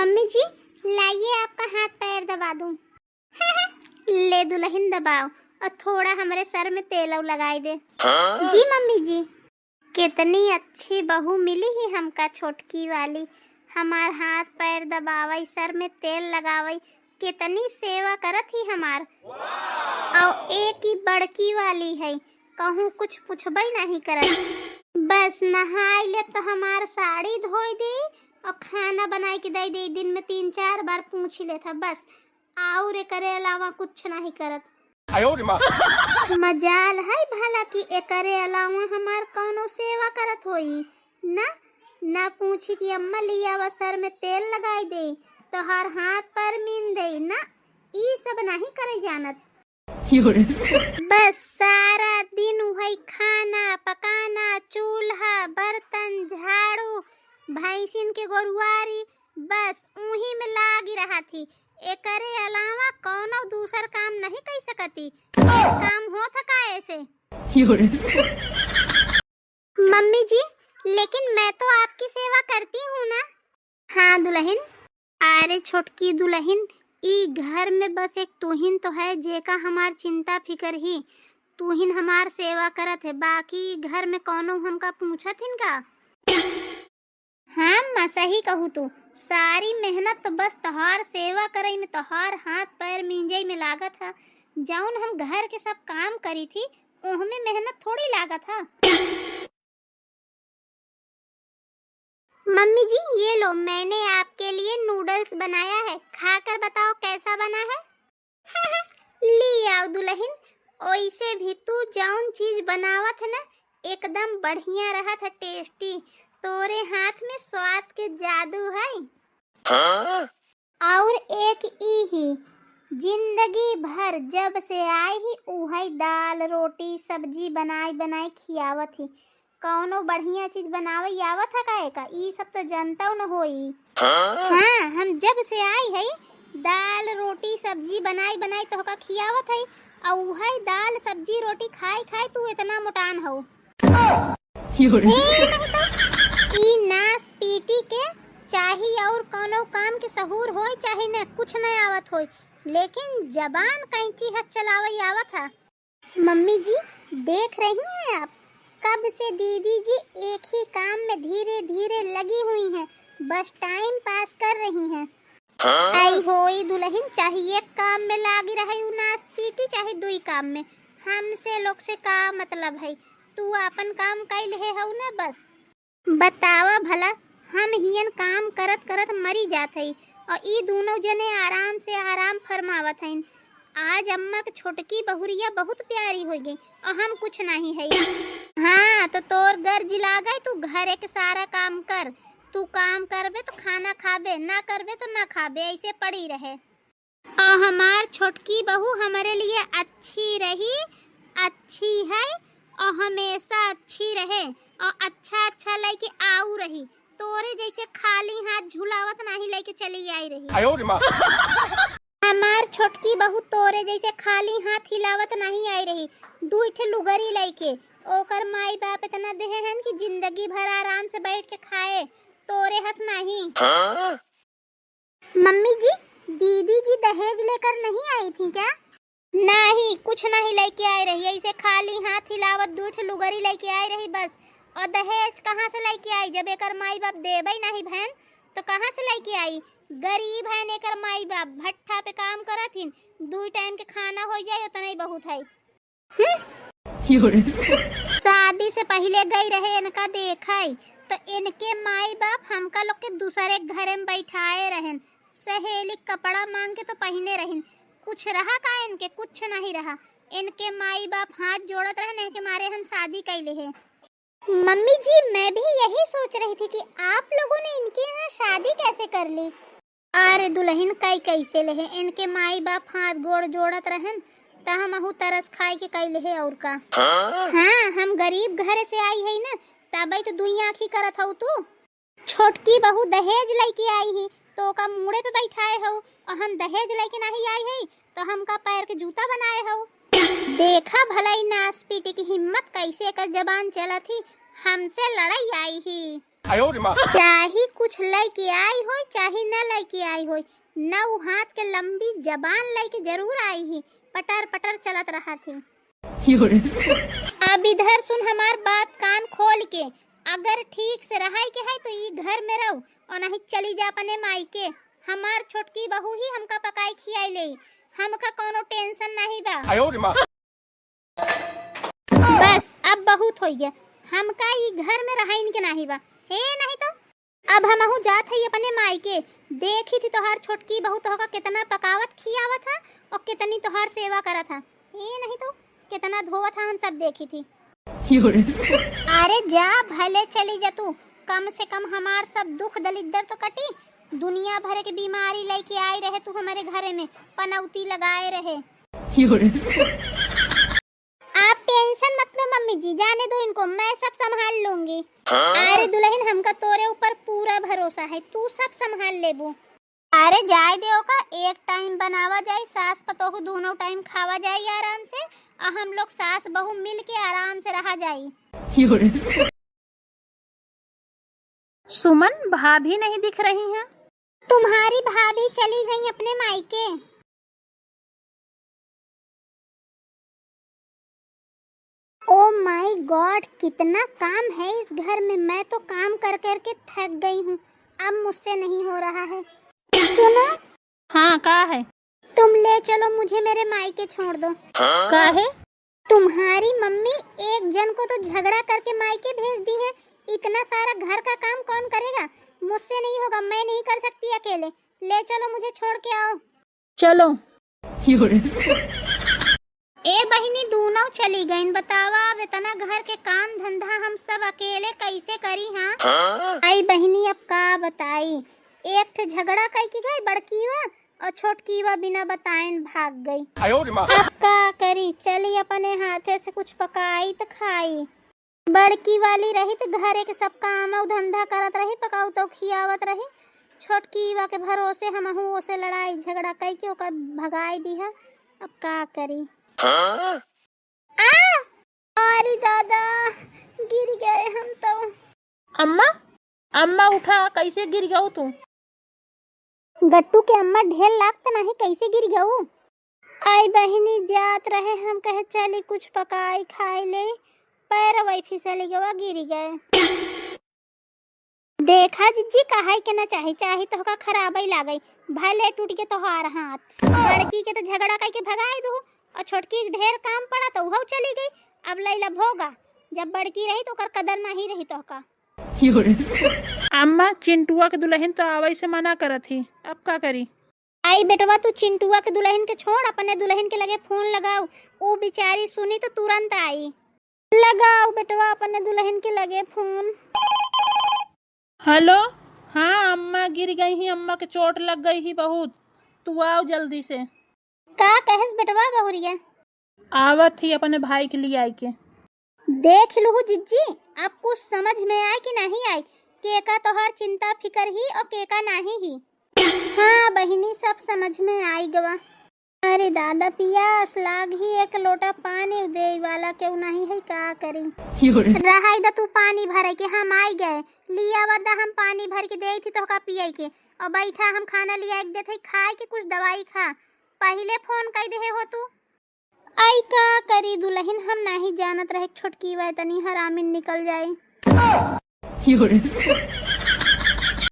Mummy जी लाइए आपका हाथ पैर दबा दूं। ले दुल्हन दबाओ और थोड़ा हमारे सर में तेल लगाई दे। जी मम्मी जी। कितनी अच्छी बहू मिली ही हमका छोटकी वाली, हमार हाथ पैर दबावई, सर में तेल लगावई, कितनी सेवा करत ही हमार। और एक ही बड़की वाली है, कहूँ कुछ पूछबई नहीं करत। बस नहाई ले तो हमार साड़ी धोई दे और खाना बनाए के दे दे। दिन में 3-4 बार पूछ ले था बस, और करे अलावा कुछ नहीं करत। मजाल है भला कि एकरे अलावा हमार कौनो सेवा करत होई ना। ना पूछी कि अम्मा लिया सर में तेल लगाई दे तो हर हाथ पर मीन दे ना, ई सब नहीं करे जानत। बस सारा दिन वही खाना पकाना, चूल्हा बर्तन झाड़ू, भैंसिन के गोरुआरी, बस उही में लागी रहा थी। एकरे अलावा कौनो दूसर काम नहीं कर सकती। एक काम हो थका ऐसे। मम्मी जी लेकिन मैं तो आपकी सेवा करती हूँ ना। हाँ दुल्हन। अरे छोटकी दुल्हन, ई घर में बस एक तुहिन तो है जेका हमार चिंता फिकर ही। तुहिन हमार सेवा करत है, बाकी घर में कौनो हमका पूछत हिन का। हाँ माँ सही कहू तू, सारी मेहनत तो बस तोहार सेवा करई में, तोहार हाथ पैर मिंजई में लागत है। जौन हम घर के सब काम करी थी उहमें मेहनत थोड़ी लागत है। मम्मी जी ये लो, मैंने आपके लिए नूडल्स बनाया है, खाकर बताओ कैसा बना है। ली आओ दुल्हन, ओइसे भी तू जौन चीज बनावत है ना एकदम बढ़िया रहा था, टेस्टी। तोरे हाथ में स्वाद के जादू है। और एक ई ही जिंदगी भर जब से आई ही उहई दाल रोटी सब्जी बनाई बनाई खियावत ही। कौनो बढ़िया चीज बनावे आवत है काहे का, ई सब तो जनता न होई। हाँ हम जब से आई है दाल रोटी सब्जी बनाई बनाई तो का खियावत है, और उहई दाल सब्जी रोटी खाई खाई तू इतना मोटान हो। ई नास पीटी के चाही और कोनो काम के सहूर होई चाहे न कुछ न आवत होई, लेकिन जबान कैंची हथ चलावई आवत है। मम्मी जी देख रही हैं आप, कब से दीदी जी एक ही काम में धीरे धीरे लगी हुई हैं, बस टाइम पास कर रही हैं। आई होई दुल्हन, चाहे एक काम में लागी रही नास पीटी चाहे दुई काम में, हमसे लोग से का मतलब है। तू अपन काम कैल है हऊ ना बस। बतावा भला, हम हियन काम करत करत मरी जात हई और ई दोनों जने आराम से आराम फरमावत हईन। आज अम्मा के छोटकी बहुरिया बहुत प्यारी हो गई और हम कुछ नहीं है। हाँ तो तोर गर्ज लागे, तू घरे के सारा काम कर। तू काम करबे तो खाना खाबे, ना करबे तो ना खाबे, ऐसे पड़ी रहे। और हमार छोटकी बहू हमारे लिए अच्छी रही, अच्छी है और हमेशा अच्छी रहे और अच्छा अच्छा लेके आऊ रही। तोरे जैसे खाली हाथ झुलावत नहीं लेके चली आई रही। हमार छोटकी बहू तोरे जैसे खाली हाथ हिलावत नहीं आई रही, दू ठे लुगरी लेके। ओकर माई बाप इतना देहे हन कि जिंदगी भर आराम से बैठ के खाए, तोरे हंस नहीं। मम्मी जी दीदी जी दहेज लेकर नहीं आई थी क्या। नहीं कुछ नहीं लेके आई रही, ऐसे खाली हाथ हिलावत दू ठे लुगरी लेके आई रही बस। और दहेज कहाँ से लेके आई, जब एकर माई बाप देबई नहीं बहन तो कहाँ से लेके आई। गरीब है एकर माई बाप, भट्ठा पे काम करत हिन, 2 टाइम के खाना हो जाए उतना ही बहुत है। शादी से पहले गई रहे इनका देखई तो इनके माई बाप हमका लोग के दूसरे घर में बैठाए रहन, सहेली कपड़ा मांग के तो पहने रहन। कुछ रहा का इनके, कुछ नहीं रहा। इनके माई बाप हाथ जोड़त रहने के मारे हम शादी कैले हैं। मम्मी जी मैं भी यही सोच रही थी कि आप लोगों ने इनके यहाँ शादी कैसे कर ली। अरे दुल्हन कैसे ले, इनके माई बाप हाथ गोड़ जोड़त रहन तो हम अहू तरस खाए के कैले है और का। हाँ हम गरीब घर से आई है ना, तबई तो दुई आँखी करत हऊ। तू छोटकी बहू दहेज लेके आई ही तो का मुड़े पे बैठाए हो, और हम दहेज लेके नहीं आई है तो हमका पैर के जूता बनाए हो। देखा भलाई नास पीटी की हिम्मत कैसे कर जबान चला थी, हमसे लड़ाई आई ही। चाहे कुछ लेके आई हो चाहे न लेके आई हो, नौ हाथ के लंबी जबान लेके जरूर आई ही, पटर पटर चलत रहा थी। अब इधर सुन हमार बात कान खोल के, अगर ठीक से रहाई के है तो ये घर में रहो और नहीं चली जा अपने मायके। हमार छोटकी बहू ही हमका पकाई खियाई ले, हमका कोनो टेंशन नहीं बा। बस अब बहुत हो गया, हमका ये घर में रहाई के नहीं बा हे, नहीं तो अब हमहू जात है अपने मायके। देखी थी तोहार छोटकी बहू तोहका कितना पकावत खियावा था और कितनी तोहार सेवा करा था, हे नहीं तो कितना धोवा था, हम सब देखी थी। अरे जा भले चली जा तू, कम से कम हमार सब दुख दलिद्दर तो कटी। दुनिया भर की बीमारी लेके आई रहे तू हमारे घरे में, पनौती लगाए रहे। आप टेंशन मत लो मम्मी जी, जाने दो इनको, मैं सब संभाल लूंगी। अरे दुल्हन हमका तोरे ऊपर पूरा भरोसा है, तू सब संभाल लेबू। अरे जाए दे का, एक टाइम बनावा जाए, सास पतोह दोनों टाइम खावा जाए आराम से, और हम लोग सास बहू मिल के आराम से रहा जाए। सुमन भाभी नहीं दिख रही हैं। तुम्हारी भाभी चली गई अपने मायके। ओ माय गॉड, कितना काम है इस घर में, मैं तो काम कर कर के थक गई हूँ, अब मुझसे नहीं हो रहा है। सुनो। हाँ का है? तुम ले चलो मुझे मेरे मायके छोड़ दो। का है? तुम्हारी मम्मी एक जन को तो झगड़ा करके मायके भेज दी है, इतना सारा घर का काम कौन करेगा? मुझसे नहीं होगा, मैं नहीं कर सकती अकेले, ले चलो मुझे छोड़ के आओ। चलो। ए बहिनी दोनों चली गई, बतावा अब इतना घर के काम धंधा हम सब अकेले कैसे करी? हाँ आई बहिनी अब का बताई, एक थे झगड़ा कई की गई बड़की वा और छोटकी वा बिना बताएन भाग गई। अब का करी, चली अपने हाथे से कुछ पकाई तो खाई। बड़की वाली रही तो घरे के सब काम और धंधा करत रही, पकाऊ तो खियावत रही। छोटकी वा के भरोसे हमहू ओसे लड़ाई झगड़ा कई के ओकर भगाई दी है, अब का करी? अरे दादा गिर गए हम तो। अम्मा अम्मा उठा, कैसे गिर गऊ तू? गट्टू के अम्मा ढेर लाख तो नहीं, कैसे गिर गऊ? आई बहिनी जात रहे हम, कहे चली कुछ पकाई खाई ले, पैर वही फिसली गवा गिर गए। देखा जिज्जी कहा के ना चाही चाही तो का खराब ही लागई, भले टूट के तोहार हाथ। बड़की के तो झगड़ा कई के भगाई दू और छोटकी ढेर काम पड़ा तो वह चली गई। अब लैला भोगा, जब बड़की रही तो कर कदर नहीं रही तो का। अम्मा चिंटुआ के दुल्हन तो आवई से मना करत थी, अब का करी? आई बेटवा तू चिंटुआ के दुल्हन के छोड़, अपने दुल्हन के लगे फोन लगाओ, वो बेचारी सुनी तो तुरंत आई। लगाओ बेटवा अपने दुल्हन के लगे फोन। हेलो। हाँ अम्मा गिर गई ही, अम्मा के चोट लग गई ही बहुत, तू आओ जल्दी से। का कहस बेटवा बहुरिया? आवत थी अपने भाई के लिए आई के। देख लू जिज्जी, अब कुछ समझ में आए कि नहीं आई, केका तोहर चिंता फिकर ही और केका नहीं ही। हाँ बहिनी सब समझ में आई गवा। अरे दादा पियास लाग ही, एक लोटा पानी दे वाला क्यों नहीं है, का करी? रहाई दा तू पानी भरे के, हम आई गए लिया वदा, हम पानी भर के दे थी तो का पियाई के, और बैठा हम खाना लिया के देते खाए के, कुछ दवाई खा, पहले फोन कर दे हो तू। आई का करी दुल्हन, हम नहीं जानत रहे छोटकी वह तनी हरामिन निकल जाए।